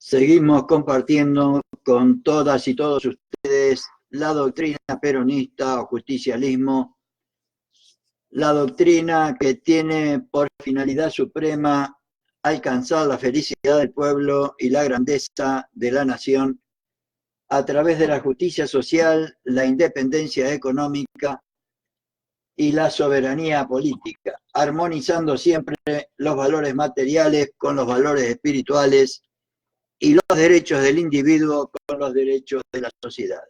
Seguimos compartiendo con todas y todos ustedes la doctrina peronista o justicialismo, la doctrina que tiene por finalidad suprema alcanzar la felicidad del pueblo y la grandeza de la nación a través de la justicia social, la independencia económica y la soberanía política, armonizando siempre los valores materiales con los valores espirituales y los derechos del individuo con los derechos de la sociedad.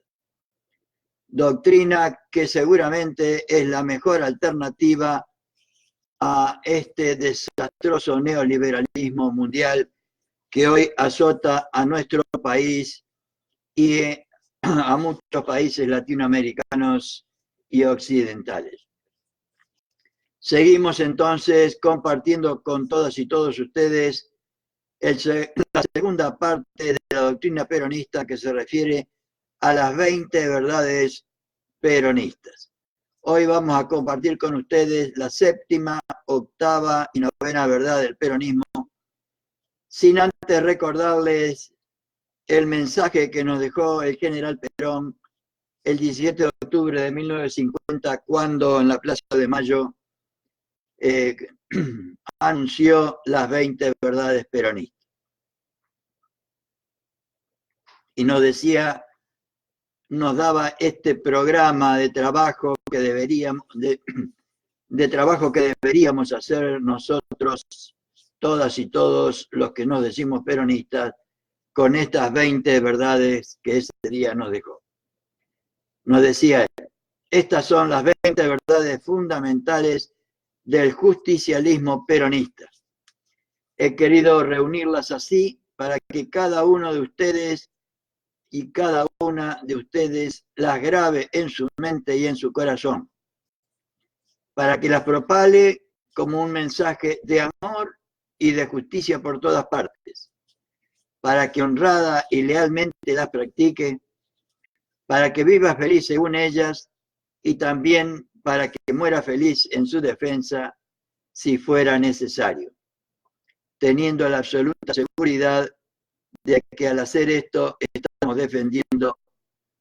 Doctrina que seguramente es la mejor alternativa a este desastroso neoliberalismo mundial que hoy azota a nuestro país y a muchos países latinoamericanos y occidentales. Seguimos entonces compartiendo con todas y todos ustedes la segunda parte de la doctrina peronista que se refiere a las 20 verdades peronistas. Hoy vamos a compartir con ustedes la séptima, octava y novena verdad del peronismo, sin antes recordarles el mensaje que nos dejó el general Perón el 17 de octubre de 1950, cuando en la Plaza de Mayo anunció las 20 verdades peronistas. Y nos decía, nos daba este programa de trabajo que deberíamos, de trabajo que deberíamos hacer nosotros, todas y todos los que nos decimos peronistas, con estas 20 verdades que ese día nos dejó. Nos decía, estas son las 20 verdades fundamentales del justicialismo peronista. He querido reunirlas así para que cada uno de ustedes y cada una de ustedes las grabe en su mente y en su corazón, para que las propale como un mensaje de amor y de justicia por todas partes, para que honrada y lealmente las practique, para que viva feliz según ellas y también para que muera feliz en su defensa si fuera necesario, teniendo la absoluta seguridad de que al hacer esto estamos defendiendo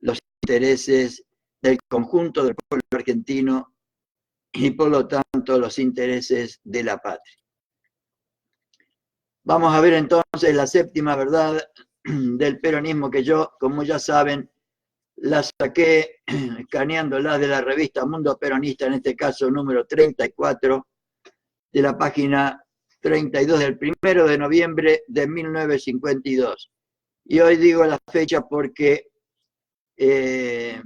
los intereses del conjunto del pueblo argentino y por lo tanto los intereses de la patria. Vamos a ver entonces la séptima verdad del peronismo, que yo, como ya saben, la saqué escaneándola de la revista Mundo Peronista, en este caso número 34, de la página 32 del 1 de noviembre de 1952. Y hoy digo la fecha porque la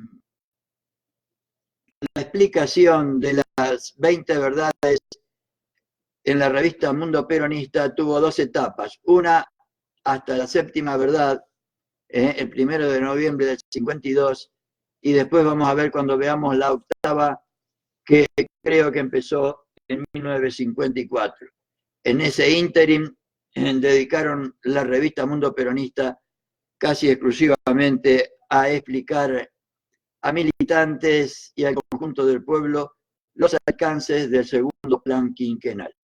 explicación de las 20 verdades en la revista Mundo Peronista tuvo dos etapas. Una hasta la séptima verdad, el 1 de noviembre del 52, y después vamos a ver cuando veamos la octava, que creo que empezó en 1954. En ese ínterim dedicaron la revista Mundo Peronista casi exclusivamente a explicar a militantes y al conjunto del pueblo los alcances del segundo plan quinquenal.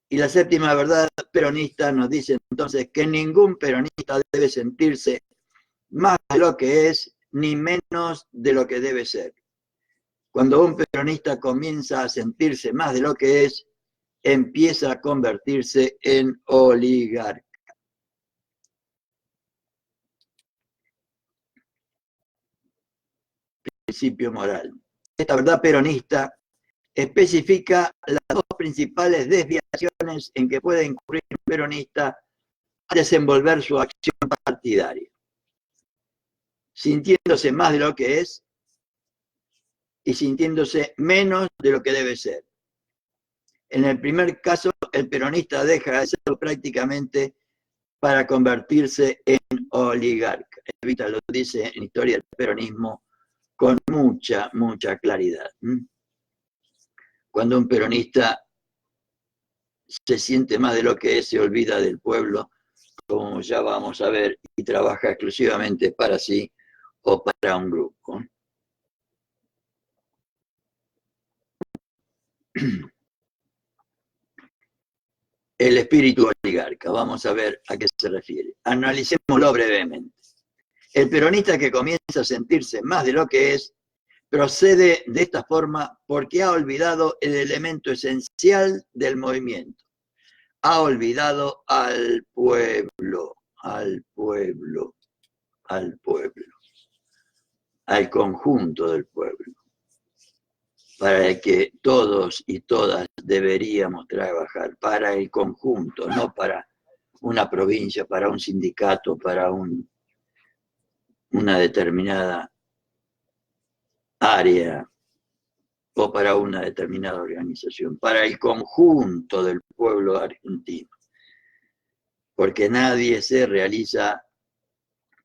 Y la séptima verdad peronista nos dice entonces que ningún peronista debe sentirse más de lo que es ni menos de lo que debe ser. Cuando un peronista comienza a sentirse más de lo que es, empieza a convertirse en oligarca. Principio moral. Esta verdad peronista especifica las dos principales desviaciones en que puede incurrir un peronista a desenvolver su acción partidaria: sintiéndose más de lo que es y sintiéndose menos de lo que debe ser. En el primer caso, el peronista deja de serlo prácticamente para convertirse en oligarca. Evita lo dice en Historia del Peronismo con mucha claridad. Cuando un peronista se siente más de lo que es, se olvida del pueblo, como ya vamos a ver, y trabaja exclusivamente para sí o para un grupo. el espíritu oligarca. Vamos a ver a qué se refiere. Analicémoslo brevemente. El peronista que comienza a sentirse más de lo que es, procede de esta forma porque ha olvidado el elemento esencial del movimiento. Ha olvidado al pueblo, al pueblo, al pueblo, al conjunto del pueblo, para el que todos y todas deberíamos trabajar, para el conjunto, no para una provincia, para un sindicato, para una determinada área o para una determinada organización, para el conjunto del pueblo argentino, porque nadie se realiza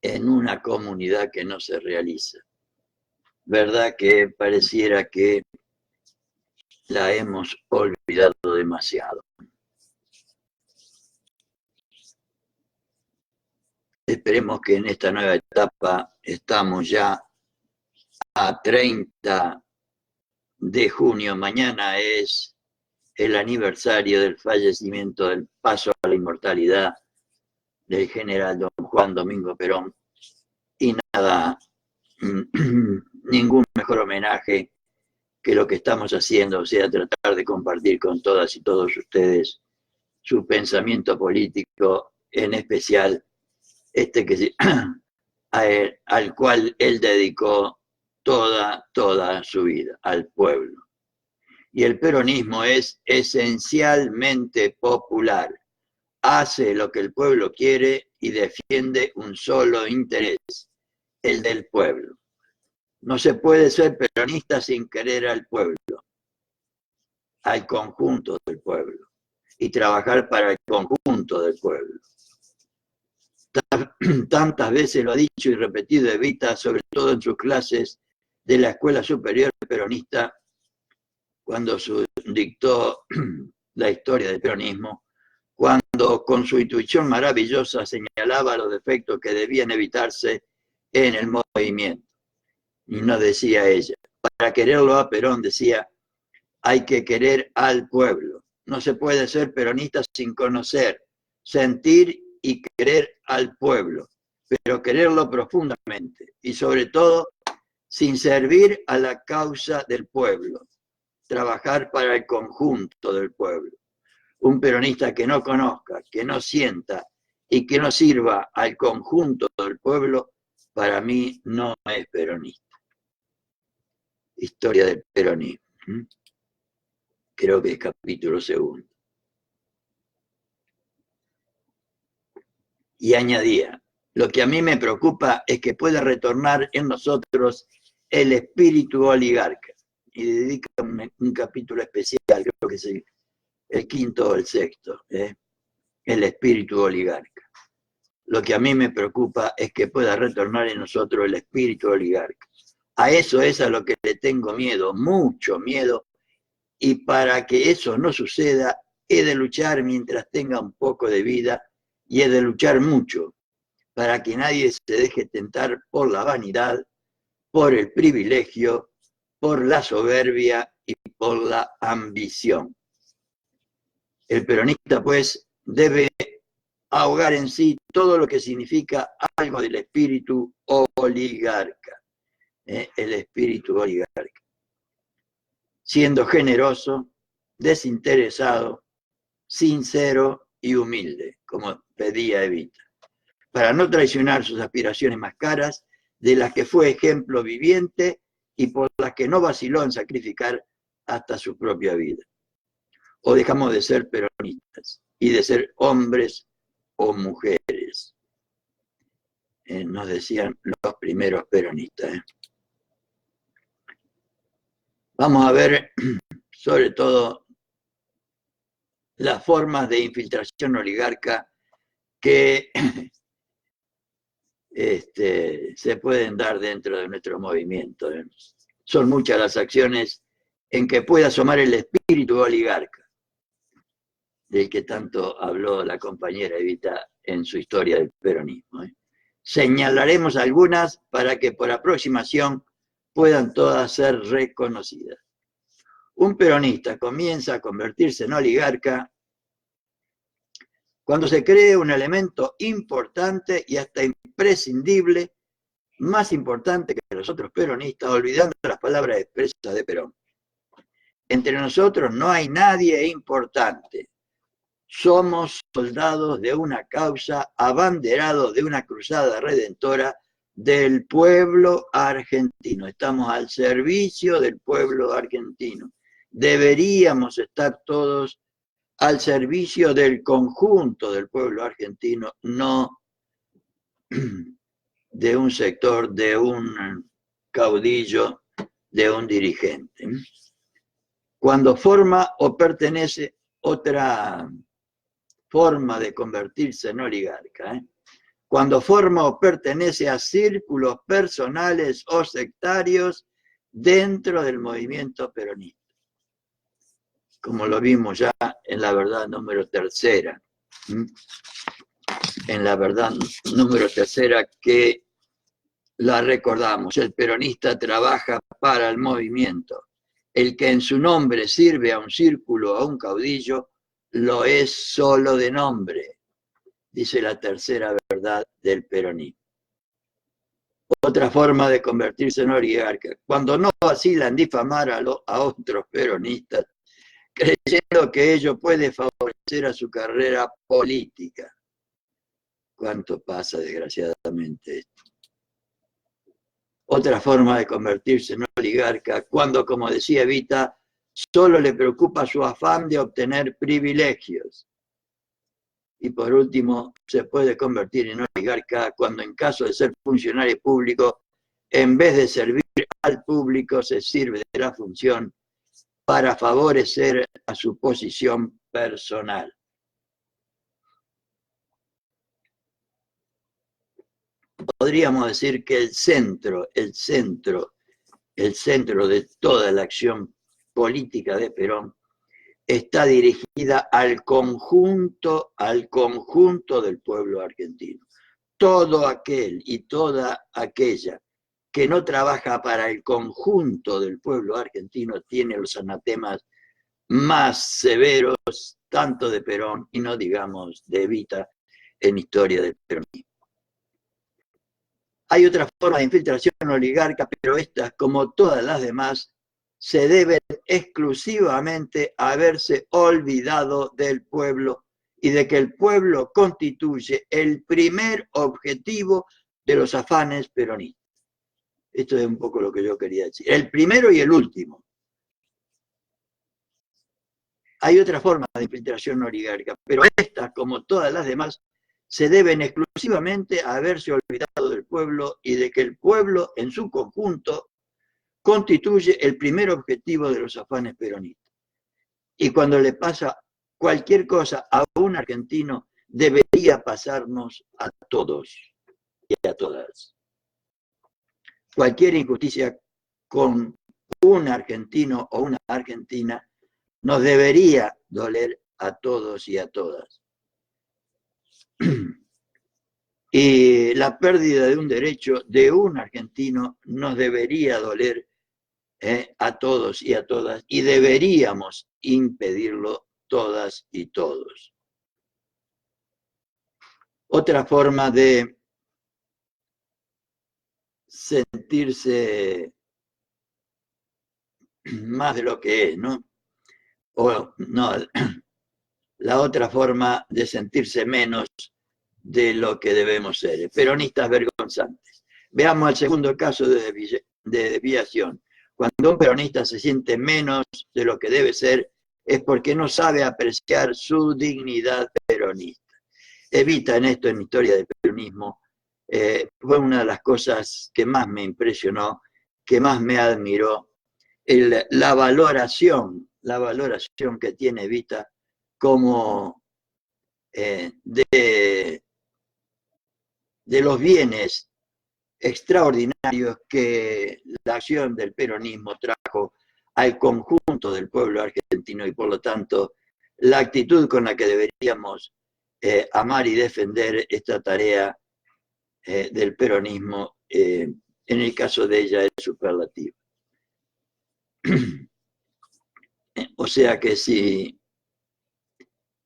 en una comunidad que no se realiza. ¿Verdad que pareciera que la hemos olvidado demasiado? Esperemos que en esta nueva etapa, estamos ya a 30 de junio, mañana es el aniversario del fallecimiento, del paso a la inmortalidad del general don Juan Domingo Perón, y nada, ningún mejor homenaje que lo que estamos haciendo, o sea, tratar de compartir con todas y todos ustedes su pensamiento político, en especial al cual él dedicó toda su vida, al pueblo. Y el peronismo es esencialmente popular. Hace lo que el pueblo quiere y defiende un solo interés, el del pueblo. No se puede ser peronista sin querer al pueblo, al conjunto del pueblo, y trabajar para el conjunto del pueblo. Tantas veces lo ha dicho y repetido Evita, sobre todo en sus clases de la Escuela Superior Peronista, cuando dictó la historia del peronismo, cuando con su intuición maravillosa señalaba los defectos que debían evitarse en el movimiento. Y no decía ella. Para quererlo a Perón, decía, hay que querer al pueblo. No se puede ser peronista sin conocer, sentir y querer al pueblo, pero quererlo profundamente y sobre todo sin servir a la causa del pueblo, trabajar para el conjunto del pueblo. Un peronista que no conozca, que no sienta y que no sirva al conjunto del pueblo, para mí no es peronista. Historia del peronismo. Creo que es capítulo 2. Y añadía, lo que a mí me preocupa es que pueda retornar en nosotros el espíritu oligarca. Y dedica un capítulo especial, creo que es el 5º o el 6º, el espíritu oligarca. Lo que a mí me preocupa es que pueda retornar en nosotros el espíritu oligarca. A eso es a lo que le tengo miedo, mucho miedo, y para que eso no suceda, he de luchar mientras tenga un poco de vida, y he de luchar mucho, para que nadie se deje tentar por la vanidad, por el privilegio, por la soberbia y por la ambición. El peronista, pues, debe ahogar en sí todo lo que significa algo del espíritu oligarca, el espíritu oligarca, siendo generoso, desinteresado, sincero y humilde, como pedía Evita, para no traicionar sus aspiraciones más caras, de las que fue ejemplo viviente y por las que no vaciló en sacrificar hasta su propia vida. O dejamos de ser peronistas y de ser hombres o mujeres, nos decían los primeros peronistas. Vamos a ver sobre todo las formas de infiltración oligarca que se pueden dar dentro de nuestro movimiento. Son muchas las acciones en que puede asomar el espíritu oligarca, del que tanto habló la compañera Evita en su historia del peronismo. Señalaremos algunas para que por aproximación puedan todas ser reconocidas. Un peronista comienza a convertirse en oligarca Cuando se cree un elemento importante y hasta imprescindible, más importante que los otros peronistas, olvidando las palabras expresas de Perón. Entre nosotros no hay nadie importante. Somos soldados de una causa, abanderados de una cruzada redentora del pueblo argentino. Estamos al servicio del pueblo argentino. Deberíamos estar todos al servicio del conjunto del pueblo argentino, no de un sector, de un caudillo, de un dirigente. Cuando forma o pertenece otra forma de convertirse en oligarca, cuando forma o pertenece a círculos personales o sectarios dentro del movimiento peronista, como lo vimos ya en la verdad número tercera. En la verdad número tercera que la recordamos, el peronista trabaja para el movimiento. El que en su nombre sirve a un círculo o a un caudillo, lo es solo de nombre, dice la tercera verdad del peronismo. Otra forma de convertirse en oligarca, cuando no vacilan difamar a otros peronistas, creyendo que ello puede favorecer a su carrera política. ¿Cuánto pasa, desgraciadamente, esto? Otra forma de convertirse en oligarca, cuando, como decía Evita, solo le preocupa su afán de obtener privilegios. Y por último, se puede convertir en oligarca cuando, en caso de ser funcionario público, en vez de servir al público, se sirve de la función para favorecer a su posición personal. Podríamos decir que el centro de toda la acción política de Perón está dirigida al conjunto del pueblo argentino. Todo aquel y toda aquella que no trabaja para el conjunto del pueblo argentino tiene los anatemas más severos, tanto de Perón y no digamos de Evita en historia del peronismo. Hay otra forma de infiltración oligarca, pero estas, como todas las demás, se deben exclusivamente a haberse olvidado del pueblo y de que el pueblo constituye el primer objetivo de los afanes peronistas. Esto es un poco lo que yo quería decir. El primero y el último. Hay otra forma de infiltración oligarca, pero estas, como todas las demás, se deben exclusivamente a haberse olvidado del pueblo y de que el pueblo en su conjunto constituye el primer objetivo de los afanes peronistas. Y cuando le pasa cualquier cosa a un argentino, debería pasarnos a todos y a todas. Cualquier injusticia con un argentino o una argentina nos debería doler a todos y a todas. Y la pérdida de un derecho de un argentino nos debería doler a todos y a todas, y deberíamos impedirlo todas y todos. Otra forma de sentirse más de lo que es, ¿no? O no, la otra forma de sentirse menos de lo que debemos ser, peronistas vergonzantes. Veamos el segundo caso de desviación. Cuando un peronista se siente menos de lo que debe ser, es porque no sabe apreciar su dignidad peronista. Evita en esto, en mi historia del peronismo, fue una de las cosas que más me impresionó, que más me admiró, la valoración que tiene Evita como de los bienes extraordinarios que la acción del peronismo trajo al conjunto del pueblo argentino y por lo tanto la actitud con la que deberíamos amar y defender esta tarea del peronismo, en el caso de ella es superlativa. O sea que si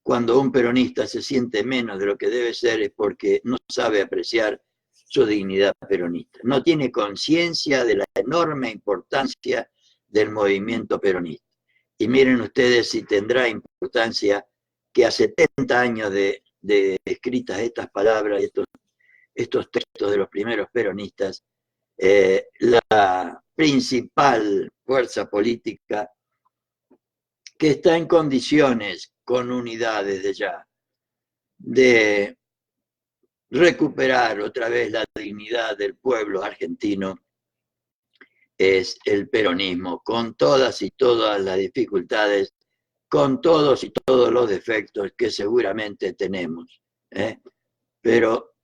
Cuando un peronista se siente menos de lo que debe ser es porque no sabe apreciar su dignidad peronista. No tiene conciencia de la enorme importancia del movimiento peronista. Y miren ustedes si tendrá importancia que a 70 años de escritas estas palabras, estos textos de los primeros peronistas, la principal fuerza política que está en condiciones, con unidad desde ya, de recuperar otra vez la dignidad del pueblo argentino, es el peronismo, con todas y todas las dificultades, con todos y todos los defectos que seguramente tenemos. Pero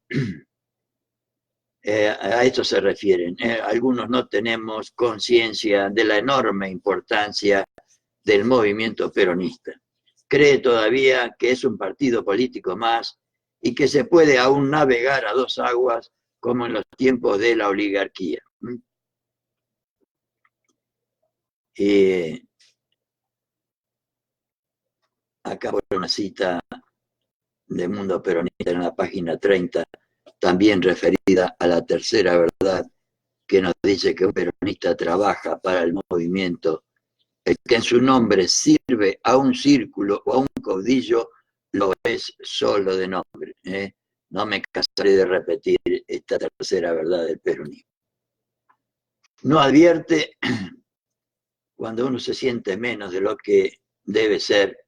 a esto se refieren. Algunos no tenemos conciencia de la enorme importancia del movimiento peronista. Cree todavía que es un partido político más y que se puede aún navegar a dos aguas como en los tiempos de la oligarquía. Acá por una cita de Mundo Peronista en la página 30, también referida a la tercera verdad, que nos dice que un peronista trabaja para el movimiento. El que en su nombre sirve a un círculo o a un caudillo, lo es solo de nombre. No me cansaré de repetir esta tercera verdad del peronismo. No advierte, cuando uno se siente menos de lo que debe ser,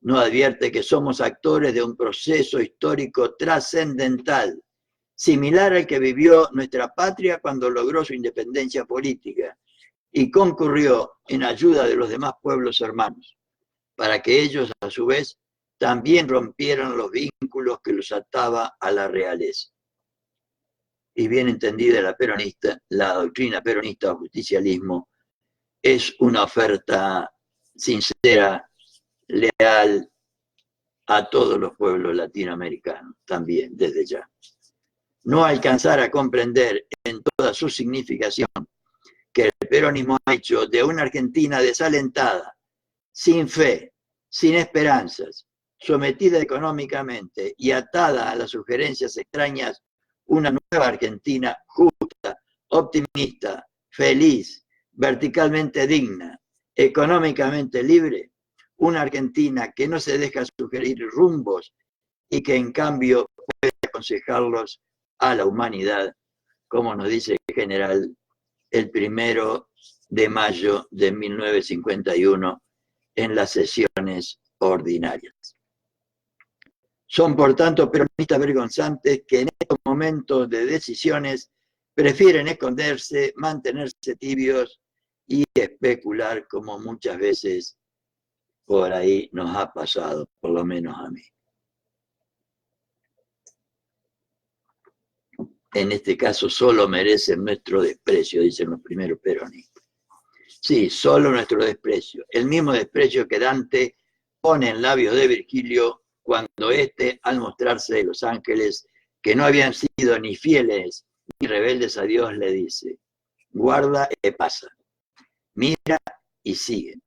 no advierte que somos actores de un proceso histórico trascendental, similar al que vivió nuestra patria cuando logró su independencia política y concurrió en ayuda de los demás pueblos hermanos, para que ellos, a su vez, también rompieran los vínculos que los ataba a la realeza. Y bien entendida la doctrina peronista o justicialismo es una oferta sincera, leal a todos los pueblos latinoamericanos, también desde ya. No alcanzar a comprender en toda su significación que el peronismo ha hecho de una Argentina desalentada, sin fe, sin esperanzas, sometida económicamente y atada a las sugerencias extrañas, una nueva Argentina justa, optimista, feliz, verticalmente digna, económicamente libre, una Argentina que no se deja sugerir rumbos y que en cambio puede aconsejarlos a la humanidad, como nos dice el general el 1 de mayo de 1951 en las sesiones ordinarias. Son, por tanto, peronistas vergonzantes que en estos momentos de decisiones prefieren esconderse, mantenerse tibios y especular, como muchas veces por ahí nos ha pasado, por lo menos a mí. En este caso solo merecen nuestro desprecio, dicen los primeros peronistas. Sí, solo nuestro desprecio. El mismo desprecio que Dante pone en labios de Virgilio cuando éste, al mostrarse de los ángeles, que no habían sido ni fieles ni rebeldes a Dios, le dice: guarda y pasa, mira y sigue.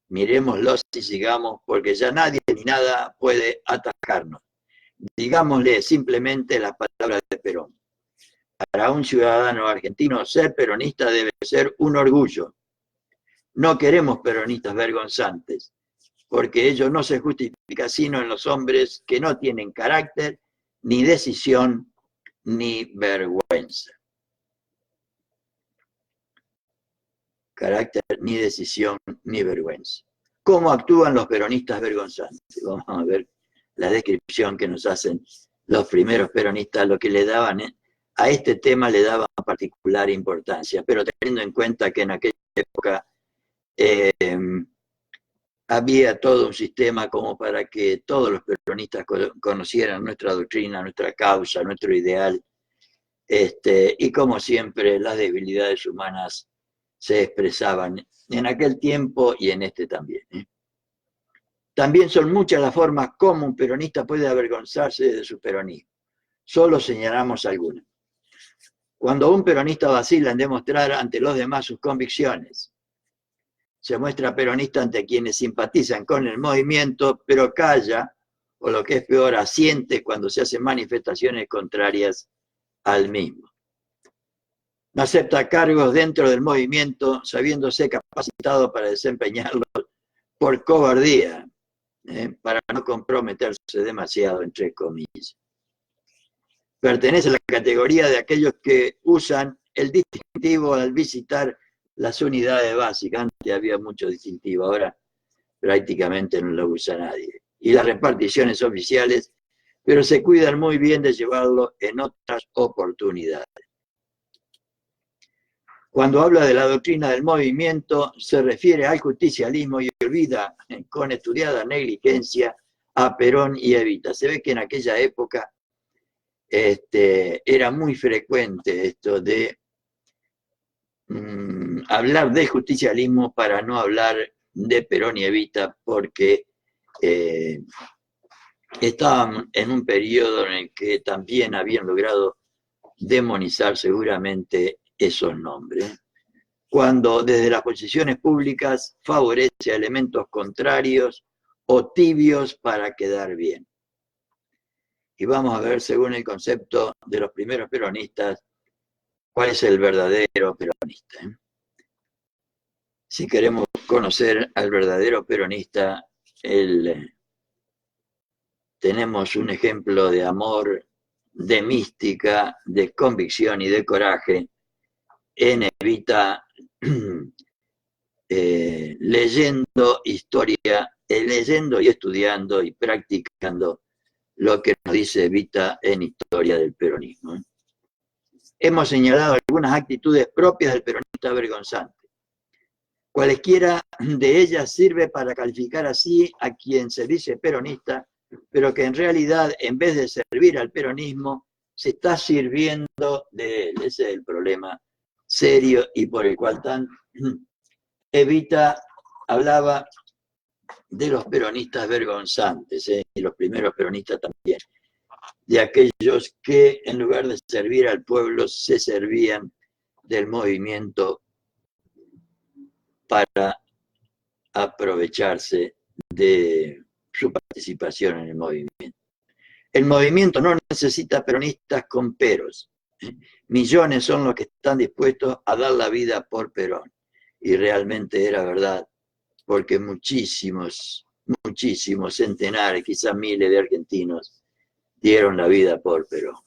Miremoslos y sigamos, porque ya nadie ni nada puede atacarnos. Digámosle simplemente las palabras de Perón. Para un ciudadano argentino, ser peronista debe ser un orgullo. No queremos peronistas vergonzantes, porque ello no se justifica sino en los hombres que no tienen carácter, ni decisión, ni vergüenza. Carácter, ni decisión, ni vergüenza. ¿Cómo actúan los peronistas vergonzantes? Vamos a ver la descripción que nos hacen los primeros peronistas, lo que le daban, a este tema le daban particular importancia, pero teniendo en cuenta que en aquella época había todo un sistema como para que todos los peronistas conocieran nuestra doctrina, nuestra causa, nuestro ideal, y como siempre las debilidades humanas se expresaban en aquel tiempo y en este también. También son muchas las formas como un peronista puede avergonzarse de su peronismo. Solo señalamos algunas. Cuando un peronista vacila en demostrar ante los demás sus convicciones, se muestra peronista ante quienes simpatizan con el movimiento, pero calla, o lo que es peor, asiente cuando se hacen manifestaciones contrarias al mismo. No acepta cargos dentro del movimiento, sabiéndose capacitado para desempeñarlos por cobardía, para no comprometerse demasiado, entre comillas. Pertenece a la categoría de aquellos que usan el distintivo al visitar las unidades básicas. Antes había mucho distintivo, ahora prácticamente no lo usa nadie. Y las reparticiones oficiales, pero se cuidan muy bien de llevarlo en otras oportunidades. Cuando habla de la doctrina del movimiento, se refiere al justicialismo y olvida con estudiada negligencia a Perón y Evita. Se ve que en aquella época era muy frecuente esto de hablar de justicialismo para no hablar de Perón y Evita, porque estaban en un periodo en el que también habían logrado demonizar seguramente esos nombres, cuando desde las posiciones públicas favorece a elementos contrarios o tibios para quedar bien. Y vamos a ver, según el concepto de los primeros peronistas, cuál es el verdadero peronista. Si queremos conocer al verdadero peronista, tenemos un ejemplo de amor, de mística, de convicción y de coraje en Evita, leyendo historia, leyendo y estudiando y practicando lo que nos dice Evita en Historia del Peronismo. Hemos señalado algunas actitudes propias del peronista vergonzante. Cualesquiera de ellas sirve para calificar así a quien se dice peronista, pero que en realidad, en vez de servir al peronismo, se está sirviendo de él. Ese es el problema serio y por el cual Evita hablaba de los peronistas vergonzantes, y los primeros peronistas también, de aquellos que en lugar de servir al pueblo se servían del movimiento para aprovecharse de su participación en el movimiento. El movimiento no necesita peronistas con peros. Millones son los que están dispuestos a dar la vida por Perón. Y realmente era verdad, porque muchísimos, centenares, quizás miles de argentinos dieron la vida por Perón.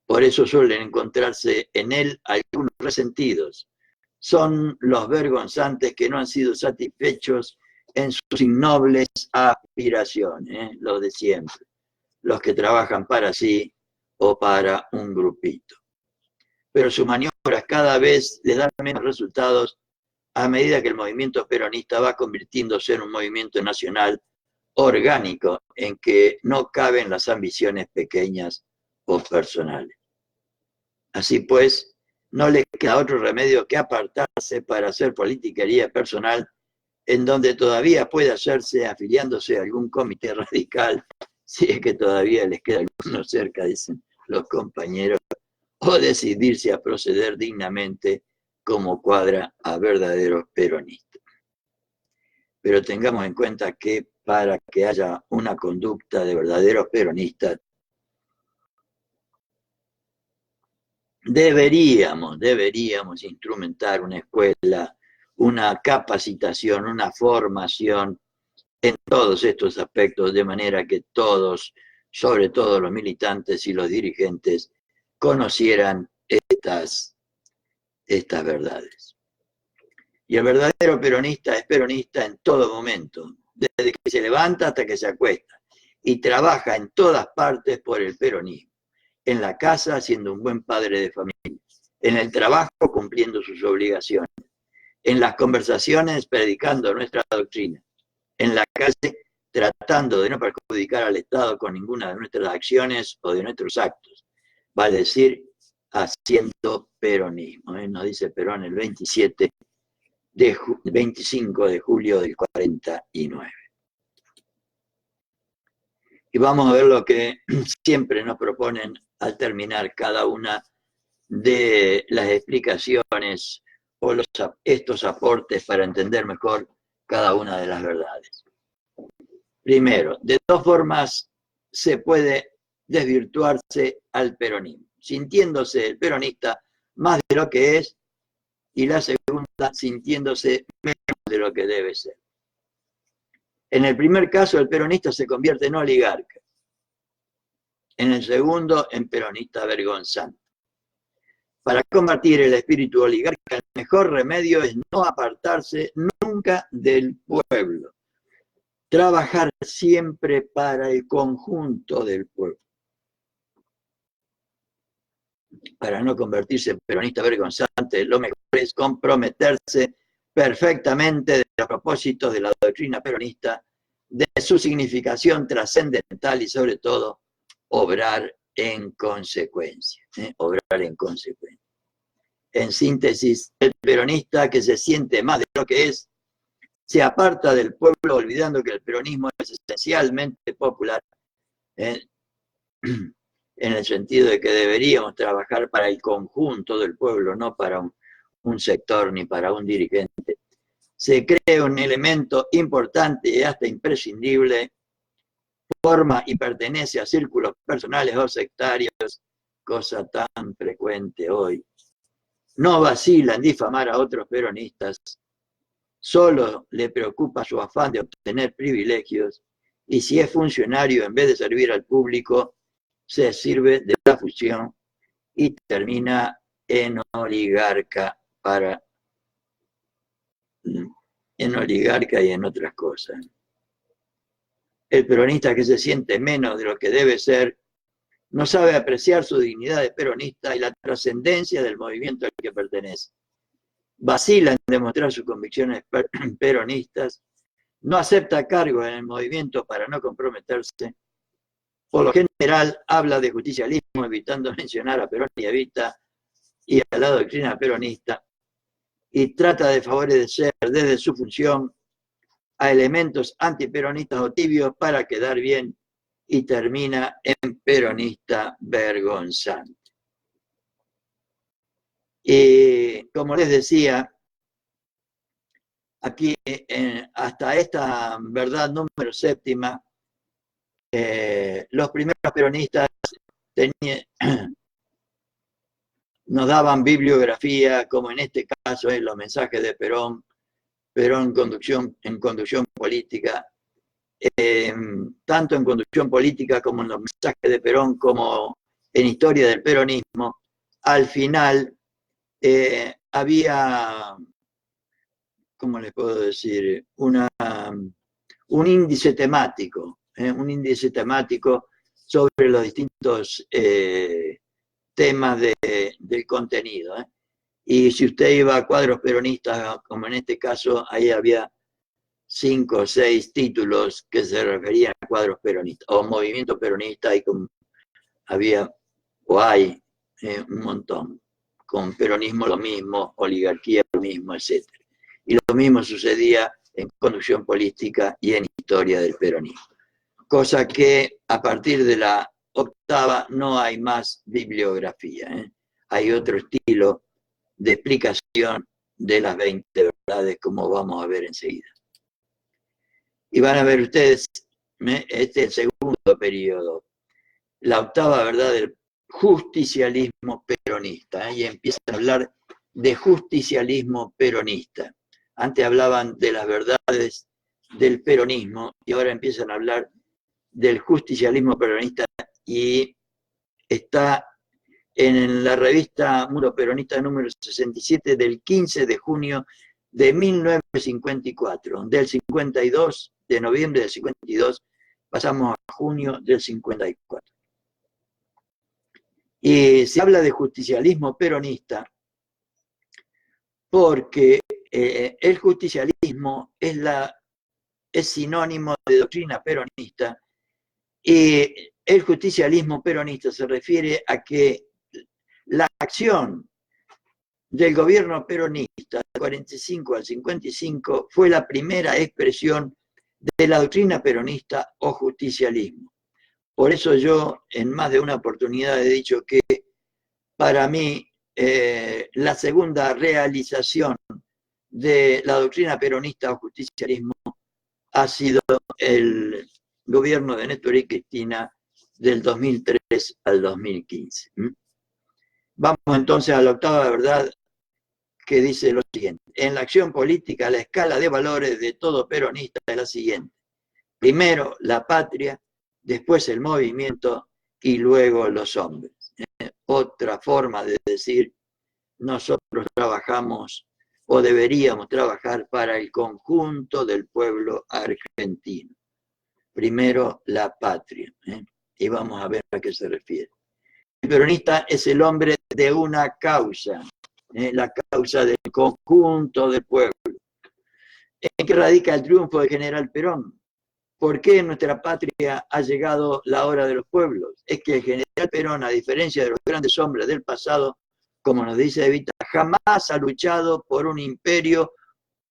Por eso suelen encontrarse en él algunos resentidos. Son los vergonzantes que no han sido satisfechos en sus innobles aspiraciones, los de siempre, los que trabajan para sí o para un grupito. Pero sus maniobras cada vez les dan menos resultados a medida que el movimiento peronista va convirtiéndose en un movimiento nacional orgánico en que no caben las ambiciones pequeñas o personales. Así pues, no le queda otro remedio que apartarse para hacer politiquería personal, en donde todavía puede hacerse afiliándose a algún comité radical, si es que todavía les queda alguno cerca, dicen los compañeros, o decidirse a proceder dignamente como cuadra a verdaderos peronistas. Pero tengamos en cuenta que para que haya una conducta de verdaderos peronistas, deberíamos instrumentar una escuela, una capacitación, una formación en todos estos aspectos, de manera que todos, sobre todo los militantes y los dirigentes, conocieran estas verdades. Y el verdadero peronista es peronista en todo momento, desde que se levanta hasta que se acuesta, y trabaja en todas partes por el peronismo. En la casa, siendo un buen padre de familia. En el trabajo, cumpliendo sus obligaciones. En las conversaciones, predicando nuestra doctrina. En la calle, tratando de no perjudicar al Estado con ninguna de nuestras acciones o de nuestros actos. Va a decir, haciendo peronismo. Nos dice Perón el 25 de julio del 49. Y vamos a ver lo que siempre nos proponen al terminar cada una de las explicaciones o estos aportes para entender mejor cada una de las verdades. Primero, de dos formas se puede desvirtuarse al peronismo, sintiéndose el peronista más de lo que es, y la segunda, sintiéndose menos de lo que debe ser. En el primer caso, el peronista se convierte en oligarca. En el segundo, en peronista vergonzante. Para combatir el espíritu oligarca, el mejor remedio es no apartarse nunca del pueblo. Trabajar siempre para el conjunto del pueblo. Para no convertirse en peronista vergonzante, lo mejor es comprometerse perfectamente de los propósitos de la doctrina peronista, de su significación trascendental y sobre todo obrar en consecuencia. Obrar en consecuencia. En síntesis, el peronista que se siente más de lo que es, se aparta del pueblo olvidando que el peronismo es esencialmente popular, en el sentido de que deberíamos trabajar para el conjunto del pueblo, no para un sector ni para un dirigente. Se cree un elemento importante y hasta imprescindible, forma y pertenece a círculos personales o sectarios, cosa tan frecuente hoy. No vacila en difamar a otros peronistas, solo le preocupa su afán de obtener privilegios, y si es funcionario, en vez de servir al público, se sirve de la fusión y termina en oligarca y en otras cosas. El peronista que se siente menos de lo que debe ser, no sabe apreciar su dignidad de peronista y la trascendencia del movimiento al que pertenece. Vacila en demostrar sus convicciones peronistas, no acepta cargos en el movimiento para no comprometerse. Por lo general habla de justicialismo, evitando mencionar a Perón y Evita y a la doctrina peronista, y trata de favorecer desde su función a elementos antiperonistas o tibios para quedar bien, y termina en peronista vergonzante. Y como les decía, aquí hasta esta verdad número séptima, los primeros peronistas nos daban bibliografía, como en este caso los mensajes de Perón en conducción política, tanto en conducción política como en los mensajes de Perón, como en historia del peronismo. Al final había, ¿cómo les puedo decir? Un índice temático sobre los distintos temas del contenido. Y si usted iba a cuadros peronistas, como en este caso, ahí había 5 o 6 títulos que se referían a cuadros peronistas, o movimiento peronista, y había, o hay, un montón. Con peronismo lo mismo, oligarquía lo mismo, etc. Y lo mismo sucedía en conducción política y en historia del peronismo. Cosa que a partir de la octava no hay más bibliografía. Hay otro estilo de explicación de las 20 verdades, como vamos a ver enseguida. Y van a ver ustedes, este es el segundo periodo, la octava verdad del justicialismo peronista, y empiezan a hablar de justicialismo peronista. Antes hablaban de las verdades del peronismo y ahora empiezan a hablar del justicialismo peronista, y está en la revista Muro Peronista número 67 del 15 de junio de 1954. Del 52, de noviembre del 52, pasamos a junio del 54. Y se habla de justicialismo peronista porque el justicialismo es sinónimo de doctrina peronista, y el justicialismo peronista se refiere a que la acción del gobierno peronista del 45 al 55 fue la primera expresión de la doctrina peronista o justicialismo. Por eso yo en más de una oportunidad he dicho que para mí la segunda realización de la doctrina peronista o justicialismo ha sido el gobierno de Néstor y Cristina del 2003 al 2015. Vamos entonces a la octava verdad, que dice lo siguiente: en la acción política, la escala de valores de todo peronista es la siguiente: primero la patria, después el movimiento y luego los hombres. Otra forma de decir, nosotros trabajamos o deberíamos trabajar para el conjunto del pueblo argentino. Primero la patria, y vamos a ver a qué se refiere. El peronista es el hombre de una causa, la causa del conjunto del pueblo. ¿En qué radica el triunfo del general Perón? ¿Por qué en nuestra patria ha llegado la hora de los pueblos? Es que el general Perón, a diferencia de los grandes hombres del pasado, como nos dice Evita, jamás ha luchado por un imperio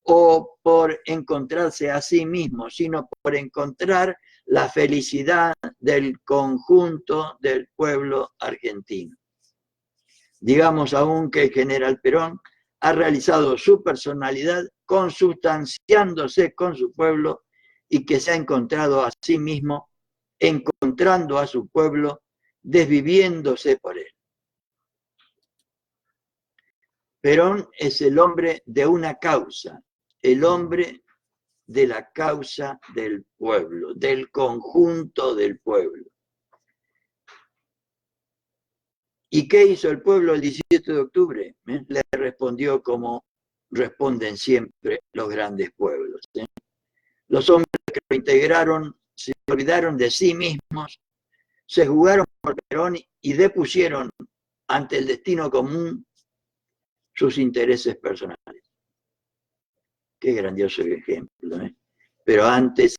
o por encontrarse a sí mismo, sino por encontrar la felicidad del conjunto del pueblo argentino. Digamos aún que el general Perón ha realizado su personalidad consustanciándose con su pueblo y que se ha encontrado a sí mismo, encontrando a su pueblo, desviviéndose por él. Perón es el hombre de una causa, el hombre de la causa del pueblo, del conjunto del pueblo. ¿Y qué hizo el pueblo el 17 de octubre? Le respondió como responden siempre los grandes pueblos. Los hombres que lo integraron se olvidaron de sí mismos, se jugaron por Perón y depusieron ante el destino común sus intereses personales. Qué grandioso ejemplo, ¿eh? Pero antes,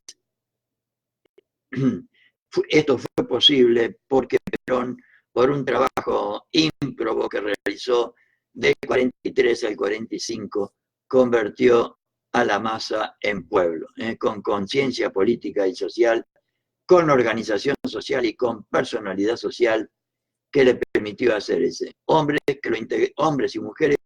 esto fue posible porque Perón, por un trabajo ímprobo que realizó del 43 al 45, convirtió a la masa en pueblo, con conciencia política y social, con organización social y con personalidad social que le permitió hacer ese. Hombres y mujeres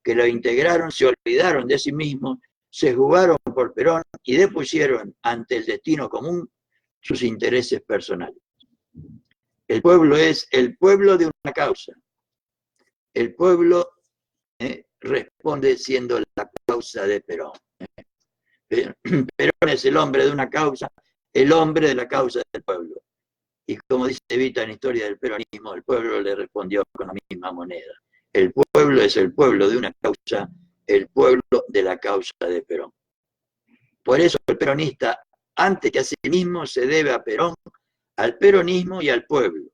que lo integraron, se olvidaron de sí mismos, se jugaron por Perón y depusieron ante el destino común sus intereses personales. El pueblo es el pueblo de una causa. El pueblo responde siendo la causa de Perón. Perón es el hombre de una causa, el hombre de la causa del pueblo. Y como dice Evita en Historia del Peronismo, el pueblo le respondió con la misma moneda. El pueblo es el pueblo de una causa, el pueblo de la causa de Perón. Por eso el peronista, antes que a sí mismo, se debe a Perón, al peronismo y al pueblo.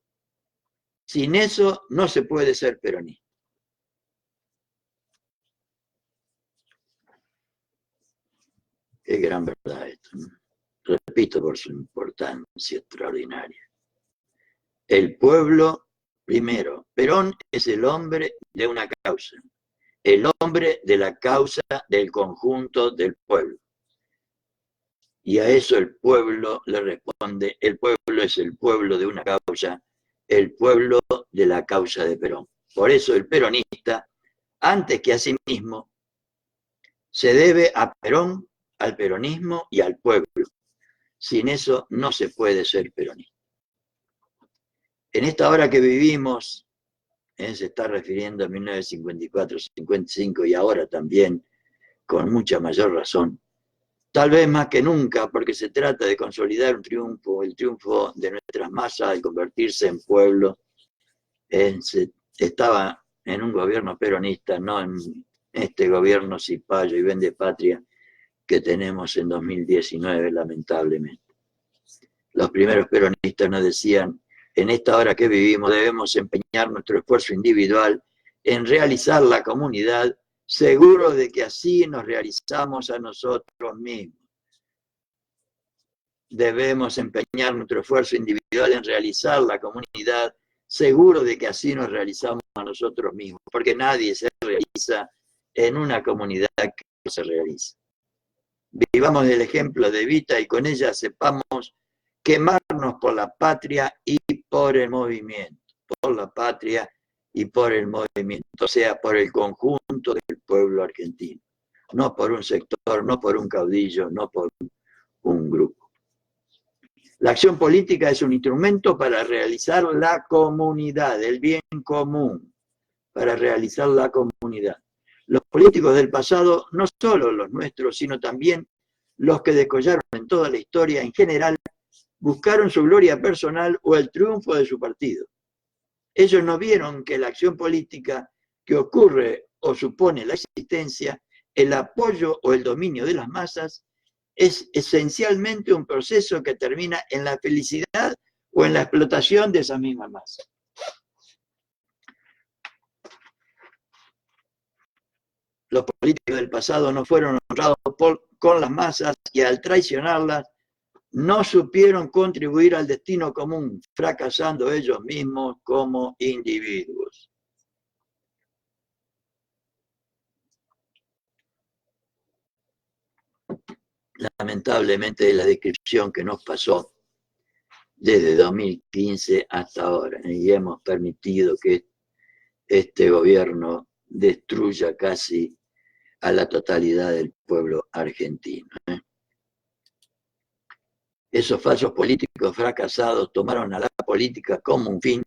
Sin eso no se puede ser peronista. Qué gran verdad esto, ¿no? Repito por su importancia extraordinaria. El pueblo, primero, Perón es el hombre de una causa, el hombre de la causa del conjunto del pueblo. Y a eso el pueblo le responde, el pueblo es el pueblo de una causa, el pueblo de la causa de Perón. Por eso el peronista, antes que a sí mismo, se debe a Perón, al peronismo y al pueblo. Sin eso no se puede ser peronista. En esta hora que vivimos, se está refiriendo a 1954, 55 y ahora también, con mucha mayor razón, tal vez más que nunca, porque se trata de consolidar un triunfo, el triunfo de nuestras masas al convertirse en pueblo. Estaba en un gobierno peronista, no en este gobierno cipayo y vende patria que tenemos en 2019, lamentablemente. Los primeros peronistas nos decían, en esta hora que vivimos debemos empeñar nuestro esfuerzo individual en realizar la comunidad, seguros de que así nos realizamos a nosotros mismos. Debemos empeñar nuestro esfuerzo individual en realizar la comunidad, seguro de que así nos realizamos a nosotros mismos, porque nadie se realiza en una comunidad que no se realiza. Vivamos el ejemplo de Evita y con ella sepamos quemarnos por la patria y por el movimiento, por la patria y por el movimiento, o sea, por el conjunto del pueblo argentino, no por un sector, no por un caudillo, no por un grupo. La acción política es un instrumento para realizar la comunidad, el bien común, para realizar la comunidad. Los políticos del pasado, no solo los nuestros, sino también los que descollaron en toda la historia en general, buscaron su gloria personal o el triunfo de su partido. Ellos no vieron que la acción política que ocurre o supone la existencia, el apoyo o el dominio de las masas, es esencialmente un proceso que termina en la felicidad o en la explotación de esas mismas masas. Los políticos del pasado no fueron honrados con las masas y al traicionarlas no supieron contribuir al destino común, fracasando ellos mismos como individuos. Lamentablemente la descripción que nos pasó desde 2015 hasta ahora, y hemos permitido que este gobierno destruya casi a la totalidad del pueblo argentino. Esos falsos políticos fracasados tomaron a la política como un fin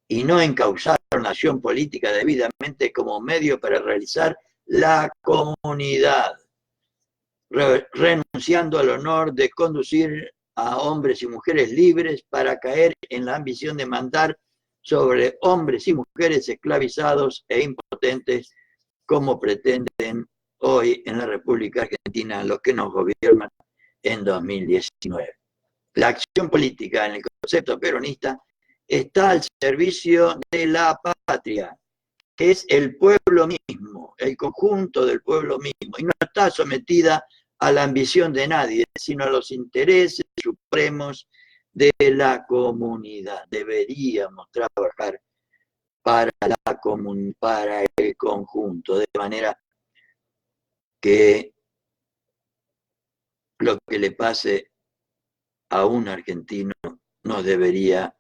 y no encauzaron la acción política debidamente como medio para realizar la comunidad, renunciando al honor de conducir a hombres y mujeres libres para caer en la ambición de mandar sobre hombres y mujeres esclavizados e impotentes como pretenden hoy en la República Argentina los que nos gobiernan en 2019. La acción política en el concepto peronista está al servicio de la patria, que es el pueblo mismo, el conjunto del pueblo mismo, y no está sometida a la ambición de nadie, sino a los intereses supremos de la comunidad. Deberíamos trabajar para el conjunto, de manera que lo que le pase a un argentino nos debería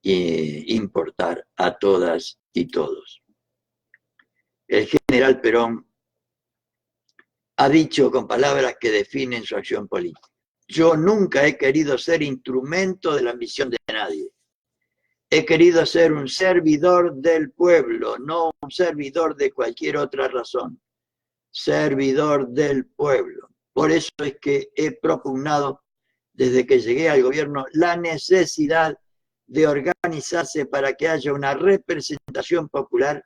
importar a todas y todos. El general Perón ha dicho con palabras que definen su acción política: yo nunca he querido ser instrumento de la ambición de nadie. He querido ser un servidor del pueblo, no un servidor de cualquier otra razón. Servidor del pueblo. Por eso es que he propugnado, desde que llegué al gobierno, la necesidad de organizarse para que haya una representación popular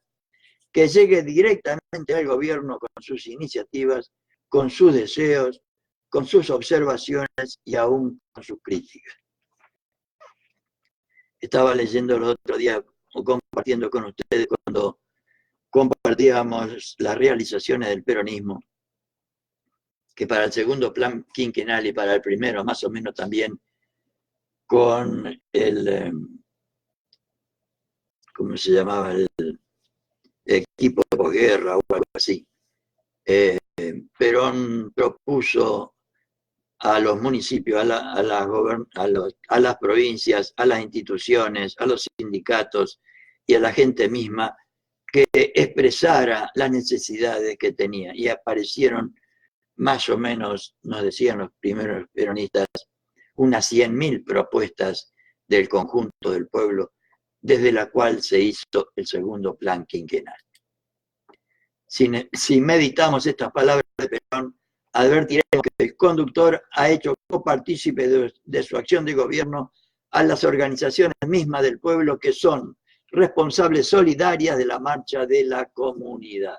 que llegue directamente al gobierno con sus iniciativas, con sus deseos, con sus observaciones y aún con sus críticas. Estaba leyendo el otro día o compartiendo con ustedes cuando compartíamos las realizaciones del peronismo, que para el segundo plan quinquenal y para el primero más o menos también con el, ¿cómo se llamaba? El equipo de posguerra o algo así. Perón propuso a los municipios, a las provincias, a las instituciones, a los sindicatos y a la gente misma que expresara las necesidades que tenía. Y aparecieron más o menos, nos decían los primeros peronistas, unas 100.000 propuestas del conjunto del pueblo, desde la cual se hizo el segundo plan quinquenal. Si meditamos estas palabras de Perón, advertiremos que el conductor ha hecho copartícipe de su acción de gobierno a las organizaciones mismas del pueblo que son responsables solidarias de la marcha de la comunidad.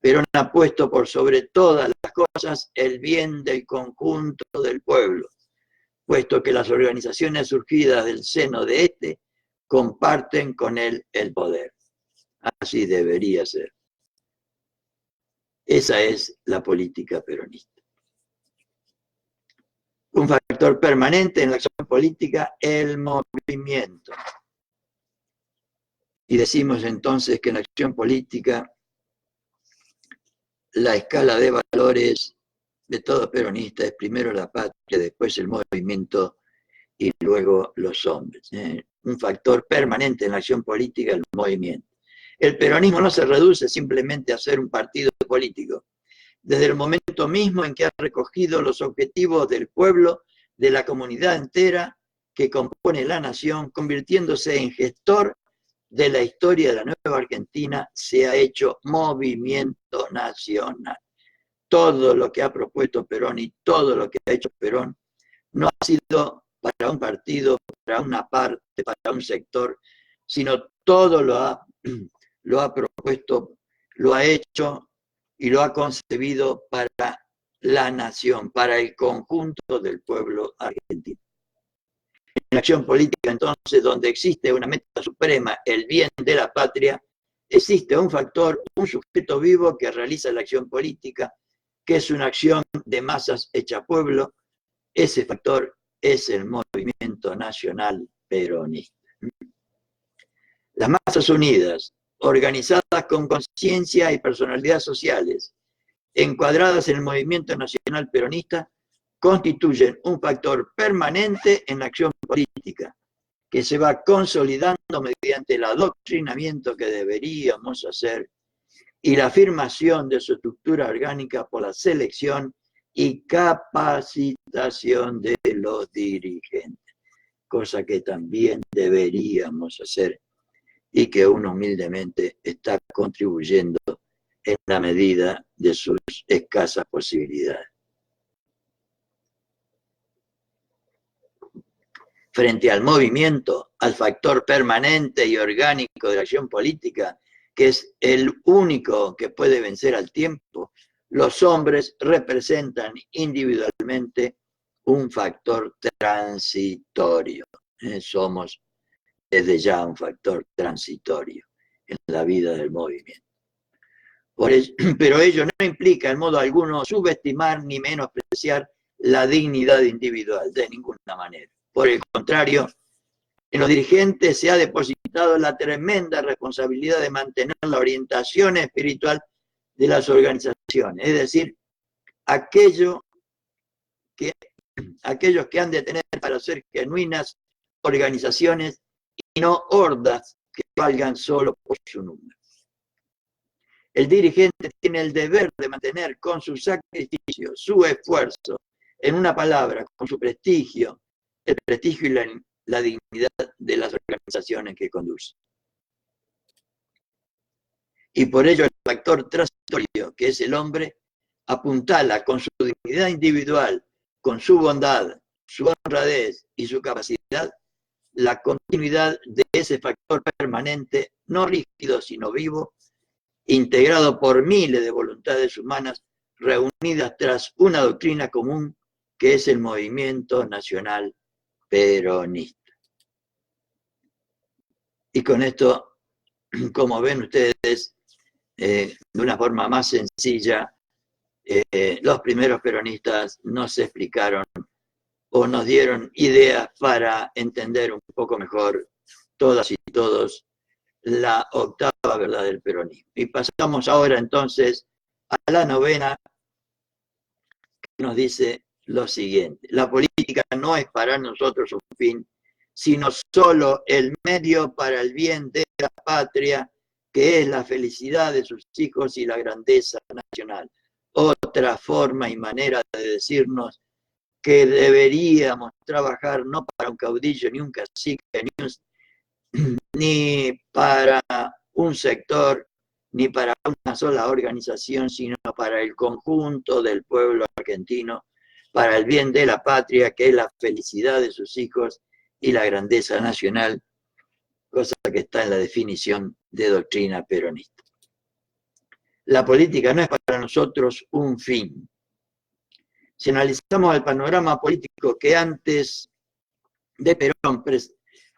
Perón ha puesto por sobre todas las cosas el bien del conjunto del pueblo, puesto que las organizaciones surgidas del seno de este comparten con él el poder. Así debería ser. Esa es la política peronista. Un factor permanente en la acción política, el movimiento. Y decimos entonces que en la acción política la escala de valores de todo peronista es primero la patria, después el movimiento y luego los hombres. Un factor permanente en la acción política, el movimiento. El peronismo no se reduce simplemente a ser un partido político. Desde el momento mismo en que ha recogido los objetivos del pueblo, de la comunidad entera que compone la nación, convirtiéndose en gestor de la historia de la nueva Argentina, se ha hecho movimiento nacional. Todo lo que ha propuesto Perón y todo lo que ha hecho Perón no ha sido para un partido, para una parte, para un sector, sino todo lo ha propuesto, lo ha hecho y lo ha concebido para la nación, para el conjunto del pueblo argentino. En la acción política, entonces, donde existe una meta suprema, el bien de la patria, existe un factor, un sujeto vivo que realiza la acción política, que es una acción de masas hecha pueblo. Ese factor es el movimiento nacional peronista. Las masas unidas, organizadas con conciencia y personalidades sociales, encuadradas en el movimiento nacional peronista, constituyen un factor permanente en la acción política, que se va consolidando mediante el adoctrinamiento que deberíamos hacer y la afirmación de su estructura orgánica por la selección y capacitación de los dirigentes, cosa que también deberíamos hacer y que uno humildemente está contribuyendo en la medida de sus escasas posibilidades. Frente al movimiento, al factor permanente y orgánico de la acción política, que es el único que puede vencer al tiempo, los hombres representan individualmente un factor transitorio. Somos desde ya un factor transitorio en la vida del movimiento. Pero ello no implica en modo alguno subestimar ni menospreciar la dignidad individual, de ninguna manera. Por el contrario, en los dirigentes se ha depositado la tremenda responsabilidad de mantener la orientación espiritual de las organizaciones, es decir, aquellos que han de tener para ser genuinas organizaciones y no hordas que valgan solo por su número. El dirigente tiene el deber de mantener con su sacrificio, su esfuerzo, en una palabra, con su prestigio, el prestigio y la dignidad de las organizaciones que conduce. Y por ello el factor transitorio, que es el hombre, apuntala con su dignidad individual, con su bondad, su honradez y su capacidad, la continuidad de ese factor permanente, no rígido sino vivo, integrado por miles de voluntades humanas reunidas tras una doctrina común que es el movimiento nacional peronista. Y con esto, como ven ustedes, de una forma más sencilla, los primeros peronistas nos explicaron o nos dieron ideas para entender un poco mejor, todas y todos, la octava verdad del peronismo. Y pasamos ahora entonces a la novena, que nos dice lo siguiente: la política no es para nosotros un fin, sino solo el medio para el bien de la patria, que es la felicidad de sus hijos y la grandeza nacional. Otra forma y manera de decirnos que deberíamos trabajar no para un caudillo, ni un cacique, ni para un sector, ni para una sola organización, sino para el conjunto del pueblo argentino, para el bien de la patria, que es la felicidad de sus hijos y la grandeza nacional, cosa que está en la definición de doctrina peronista. La política no es para nosotros un fin. Si analizamos el panorama político que antes de Perón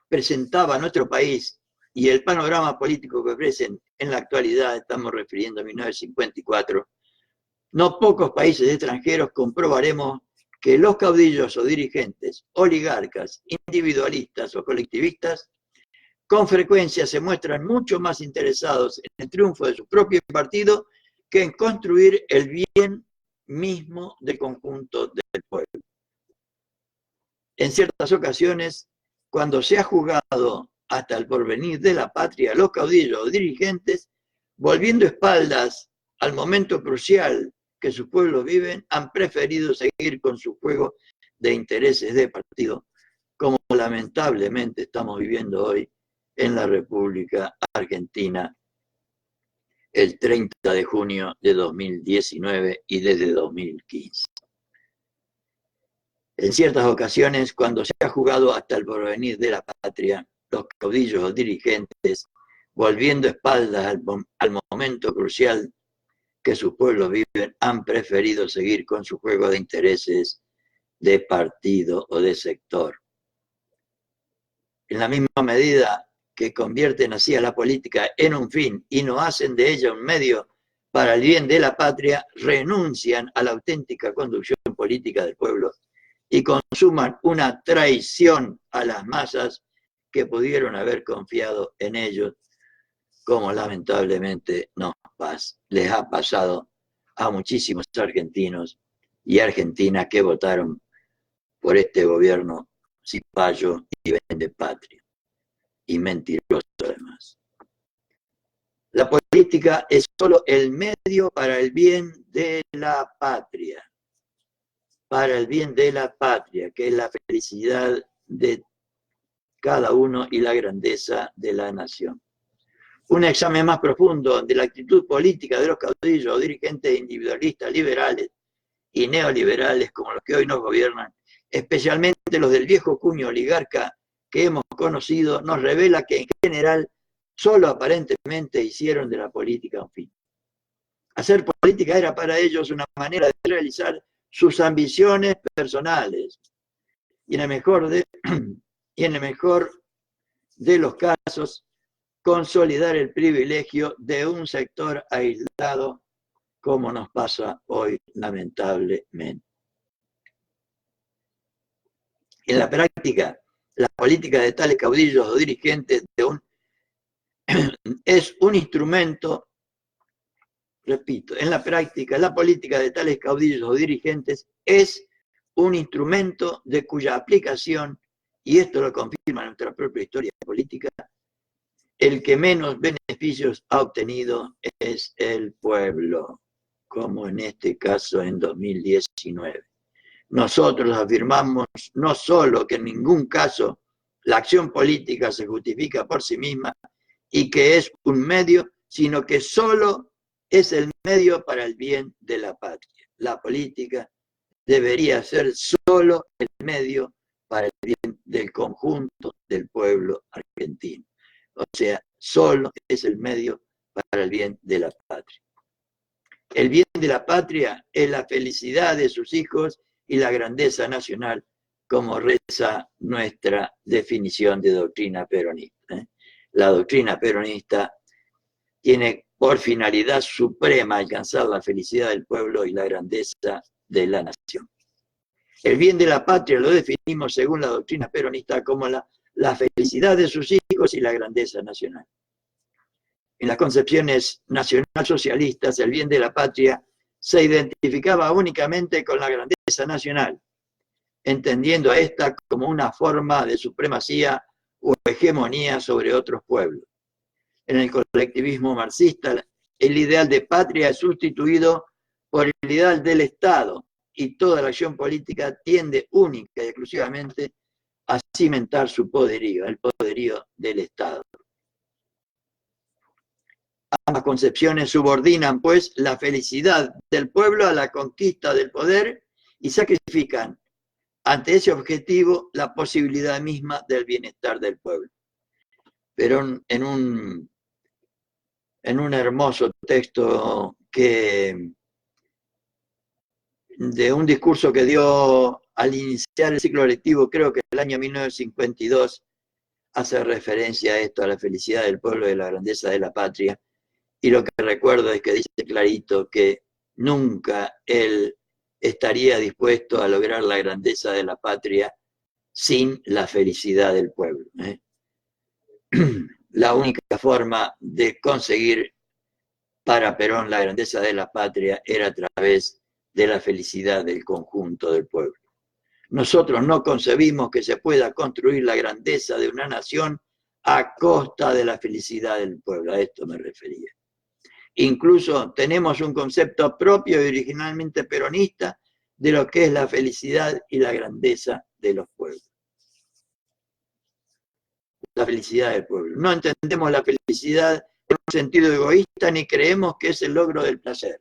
presentaba a nuestro país y el panorama político que ofrecen en la actualidad, estamos refiriendo a 1954, no pocos países extranjeros comprobaremos que los caudillos o dirigentes, oligarcas, individualistas o colectivistas, con frecuencia se muestran mucho más interesados en el triunfo de su propio partido que en construir el bien mismo del conjunto del pueblo. En ciertas ocasiones, cuando se ha jugado hasta el porvenir de la patria, los caudillos o dirigentes, volviendo espaldas al momento crucial que sus pueblos viven, han preferido seguir con su juego de intereses de partido, como lamentablemente estamos viviendo hoy en la República Argentina el 30 de junio de 2019 y desde 2015. En ciertas ocasiones, cuando se ha jugado hasta el porvenir de la patria, los caudillos o dirigentes, volviendo espaldas al momento crucial que sus pueblos viven, han preferido seguir con su juego de intereses de partido o de sector. En la misma medida que convierten así a la política en un fin y no hacen de ella un medio para el bien de la patria, renuncian a la auténtica conducción política del pueblo y consuman una traición a las masas que pudieron haber confiado en ellos, como lamentablemente les ha pasado a muchísimos argentinos y argentinas que votaron por este gobierno cipayo y vende patria, y mentiroso además. La política es solo el medio para el bien de la patria, para el bien de la patria, que es la felicidad de cada uno y la grandeza de la nación. Un examen más profundo de la actitud política de los caudillos o dirigentes individualistas, liberales y neoliberales como los que hoy nos gobiernan, especialmente los del viejo cuño oligarca que hemos conocido, nos revela que en general solo aparentemente hicieron de la política un fin. Hacer política era para ellos una manera de realizar sus ambiciones personales y en el mejor de los casos consolidar el privilegio de un sector aislado, como nos pasa hoy lamentablemente. En la práctica, la política de tales caudillos o dirigentes es un instrumento, repito, en la práctica, la política de tales caudillos o dirigentes es un instrumento de cuya aplicación, y esto lo confirma nuestra propia historia política, el que menos beneficios ha obtenido es el pueblo, como en este caso en 2019. Nosotros afirmamos no solo que en ningún caso la acción política se justifica por sí misma y que es un medio, sino que solo es el medio para el bien de la patria. La política debería ser solo el medio para el bien del conjunto del pueblo argentino. O sea, solo es el medio para el bien de la patria. El bien de la patria es la felicidad de sus hijos y la grandeza nacional, como reza nuestra definición de doctrina peronista. La doctrina peronista tiene por finalidad suprema alcanzar la felicidad del pueblo y la grandeza de la nación. El bien de la patria lo definimos según la doctrina peronista como la felicidad de sus hijos y la grandeza nacional. En las concepciones nacionalsocialistas, el bien de la patria se identificaba únicamente con la grandeza nacional, entendiendo a esta como una forma de supremacía o hegemonía sobre otros pueblos. En el colectivismo marxista, el ideal de patria es sustituido por el ideal del Estado, y toda la acción política tiende única y exclusivamente a cimentar su poderío, el poderío del Estado. Ambas concepciones subordinan, pues, la felicidad del pueblo a la conquista del poder y sacrifican ante ese objetivo la posibilidad misma del bienestar del pueblo. Pero en un hermoso texto de un discurso que dio al iniciar el ciclo lectivo, creo que en el año 1952, hace referencia a esto, a la felicidad del pueblo y la grandeza de la patria, y lo que recuerdo es que dice clarito que nunca él estaría dispuesto a lograr la grandeza de la patria sin la felicidad del pueblo. La única forma de conseguir para Perón la grandeza de la patria era a través de la felicidad del conjunto del pueblo. Nosotros no concebimos que se pueda construir la grandeza de una nación a costa de la felicidad del pueblo. A esto me refería. Incluso tenemos un concepto propio y originalmente peronista de lo que es la felicidad y la grandeza de los pueblos. La felicidad del pueblo. No entendemos la felicidad en un sentido egoísta ni creemos que es el logro del placer.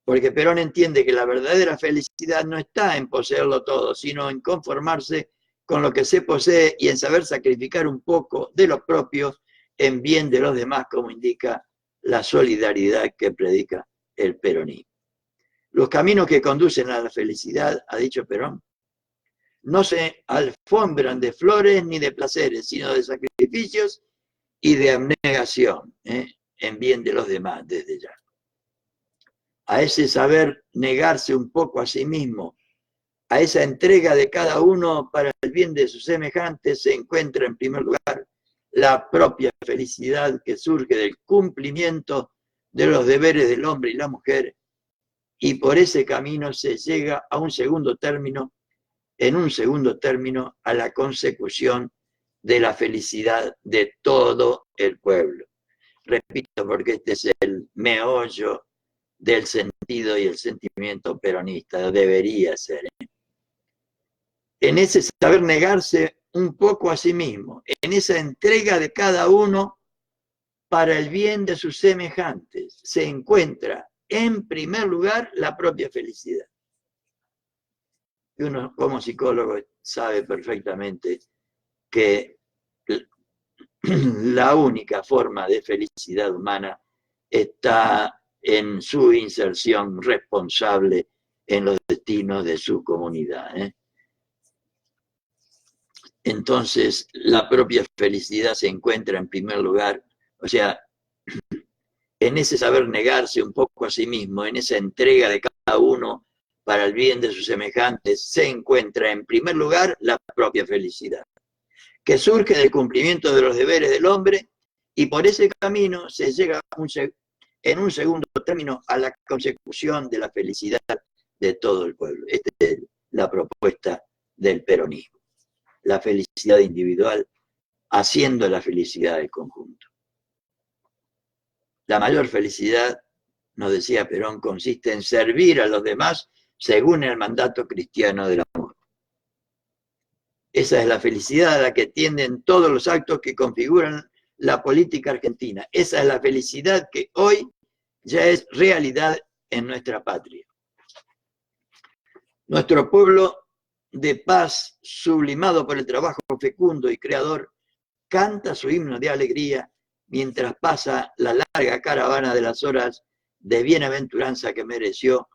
Porque Perón entiende que la verdadera felicidad no está en poseerlo todo, sino en conformarse con lo que se posee y en saber sacrificar un poco de lo propio en bien de los demás, como indica la solidaridad que predica el peronismo. Los caminos que conducen a la felicidad, ha dicho Perón, no se alfombran de flores ni de placeres, sino de sacrificios y de abnegación, en bien de los demás desde ya. A ese saber negarse un poco a sí mismo, a esa entrega de cada uno para el bien de sus semejantes, se encuentra en primer lugar la propia felicidad que surge del cumplimiento de los deberes del hombre y la mujer, y por ese camino se llega a un segundo término, en un segundo término, a la consecución de la felicidad de todo el pueblo. Repito, porque este es el meollo del sentido y el sentimiento peronista, debería ser. En ese saber negarse un poco a sí mismo, en esa entrega de cada uno para el bien de sus semejantes, se encuentra en primer lugar la propia felicidad. Y uno como psicólogo sabe perfectamente que la única forma de felicidad humana está en su inserción responsable en los destinos de su comunidad. Entonces, la propia felicidad se encuentra en primer lugar, o sea, en ese saber negarse un poco a sí mismo, en esa entrega de cada uno para el bien de sus semejantes, se encuentra en primer lugar la propia felicidad, que surge del cumplimiento de los deberes del hombre, y por ese camino se llega en un segundo término a la consecución de la felicidad de todo el pueblo. Esta es la propuesta del peronismo. La felicidad individual haciendo la felicidad del conjunto. La mayor felicidad, nos decía Perón, consiste en servir a los demás según el mandato cristiano del amor. Esa es la felicidad a la que tienden todos los actos que configuran la política argentina. Esa es la felicidad que hoy ya es realidad en nuestra patria. Nuestro pueblo de paz, sublimado por el trabajo fecundo y creador, canta su himno de alegría mientras pasa la larga caravana de las horas de bienaventuranza que mereció,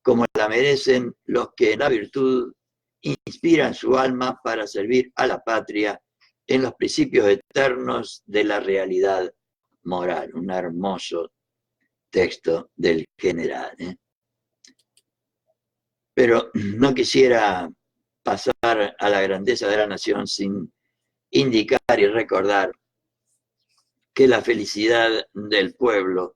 como la merecen los que en la virtud inspiran su alma para servir a la patria en los principios eternos de la realidad moral. Un hermoso texto del general. Pero no quisiera pasar a la grandeza de la nación sin indicar y recordar que la felicidad del pueblo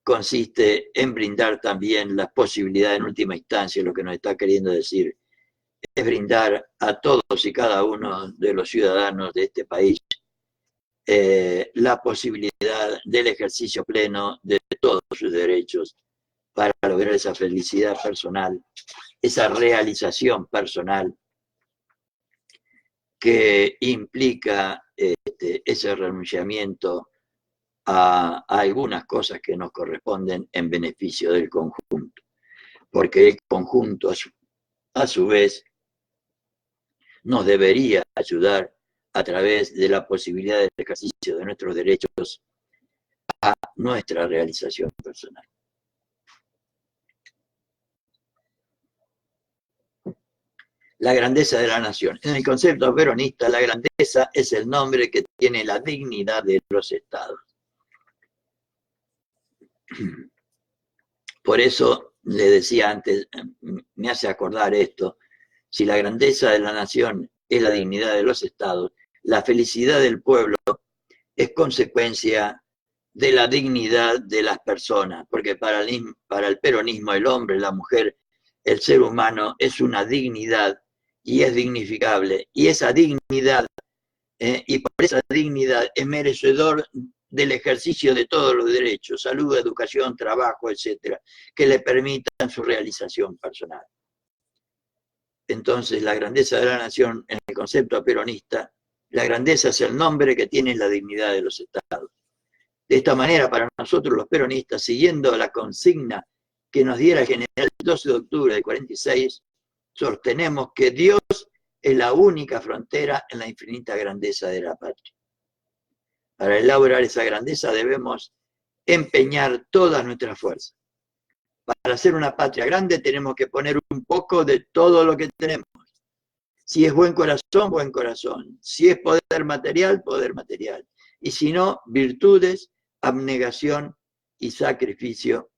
consiste en brindar también las posibilidades en última instancia. Lo que nos está queriendo decir es brindar a todos y cada uno de los ciudadanos de este país la posibilidad del ejercicio pleno de todos sus derechos para lograr esa felicidad personal, esa realización personal que implica ese renunciamiento a algunas cosas que nos corresponden en beneficio del conjunto, porque el conjunto a su vez nos debería ayudar a través de la posibilidad del ejercicio de nuestros derechos a nuestra realización personal. La grandeza de la nación. En el concepto peronista, la grandeza es el nombre que tiene la dignidad de los estados. Por eso le decía antes, me hace acordar esto, si la grandeza de la nación es la dignidad de los estados, la felicidad del pueblo es consecuencia de la dignidad de las personas, porque para el peronismo el hombre, la mujer, el ser humano es una dignidad y es dignificable, y esa dignidad y por esa dignidad es merecedor del ejercicio de todos los derechos, salud, educación, trabajo, etcétera, que le permitan su realización personal. Entonces, la grandeza de la nación, en el concepto peronista, la grandeza es el nombre que tiene la dignidad de los estados. De esta manera, para nosotros los peronistas, siguiendo la consigna que nos diera el general el 12 de octubre de 46, sostenemos que Dios es la única frontera en la infinita grandeza de la patria. Para elaborar esa grandeza debemos empeñar todas nuestras fuerzas. Para ser una patria grande tenemos que poner un poco de todo lo que tenemos. Si es buen corazón, buen corazón. Si es poder material, poder material. Y si no, virtudes, abnegación y sacrificio,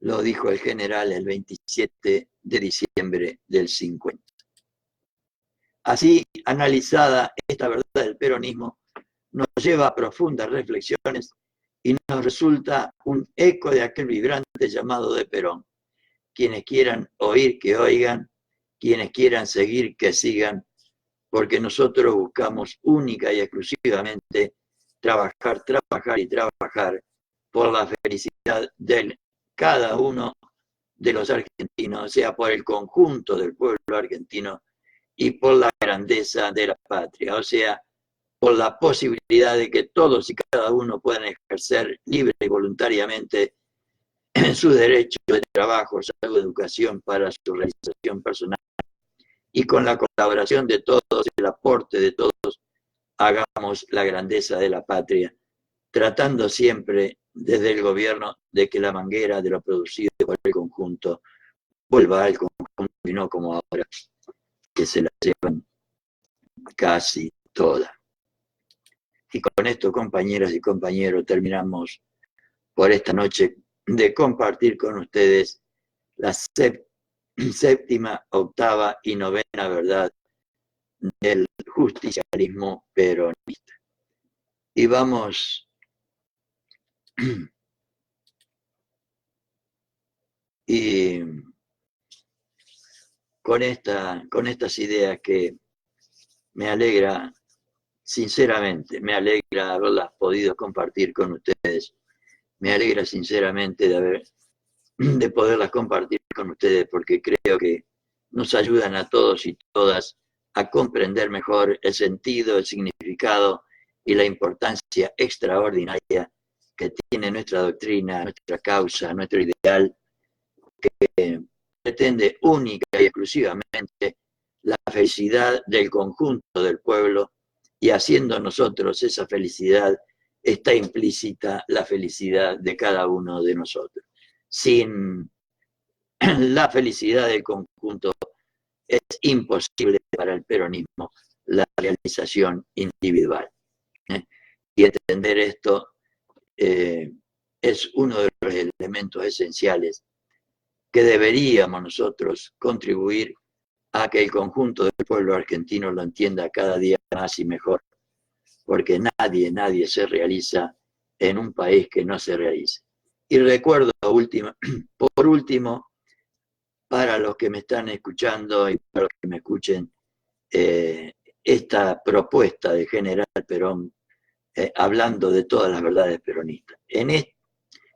lo dijo el general el 27 de diciembre del 50. Así, analizada esta verdad del peronismo, nos lleva a profundas reflexiones y nos resulta un eco de aquel vibrante llamado de Perón. Quienes quieran oír, que oigan, quienes quieran seguir, que sigan, porque nosotros buscamos única y exclusivamente trabajar, trabajar y trabajar por la felicidad de cada uno de los argentinos, o sea, por el conjunto del pueblo argentino y por la grandeza de la patria, o sea, por la posibilidad de que todos y cada uno puedan ejercer libre y voluntariamente sus derechos de trabajo, salud, educación para su realización personal, y con la colaboración de todos, el aporte de todos, hagamos la grandeza de la patria, tratando siempre desde el gobierno de que la manguera de lo producido por el conjunto vuelva al conjunto y no como ahora, que se la llevan casi todas. Y con esto, compañeras y compañeros, terminamos por esta noche de compartir con ustedes la séptima, octava y novena verdad del justicialismo peronista. Y vamos y con estas ideas que me alegra, sinceramente, me alegra haberlas podido compartir con ustedes. Me alegra sinceramente de poderlas compartir con ustedes, porque creo que nos ayudan a todos y todas a comprender mejor el sentido, el significado y la importancia extraordinaria que tiene nuestra doctrina, nuestra causa, nuestro ideal, que pretende única y exclusivamente la felicidad del conjunto del pueblo, y haciendo nosotros esa felicidad está implícita la felicidad de cada uno de nosotros. Sin la felicidad del conjunto es imposible para el peronismo la realización individual. Y entender esto es uno de los elementos esenciales que deberíamos nosotros contribuir a que el conjunto del pueblo argentino lo entienda cada día más y mejor, porque nadie se realiza en un país que no se realice. Y recuerdo, por último, para los que me están escuchando y para los que me escuchen, esta propuesta de General Perón, hablando de todas las verdades peronistas.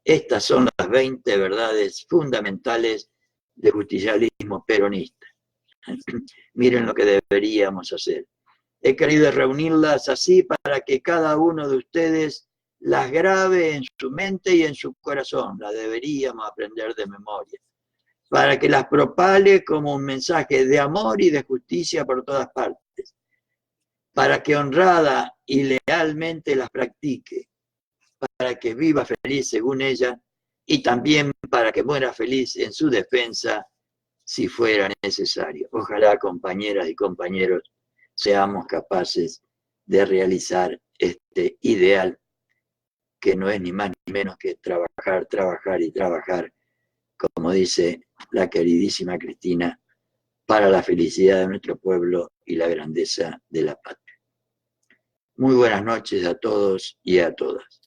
Estas son las 20 verdades fundamentales del justicialismo peronista. Miren lo que deberíamos hacer. He querido reunirlas así para que cada uno de ustedes las grabe en su mente y en su corazón. Las deberíamos aprender de memoria, para que las propale como un mensaje de amor y de justicia por todas partes, para que honrada y lealmente las practique, para que viva feliz según ella, y también para que muera feliz en su defensa si fuera necesario. Ojalá, compañeras y compañeros, seamos capaces de realizar este ideal, que no es ni más ni menos que trabajar, trabajar y trabajar, como dice la queridísima Cristina, para la felicidad de nuestro pueblo y la grandeza de la patria. Muy buenas noches a todos y a todas.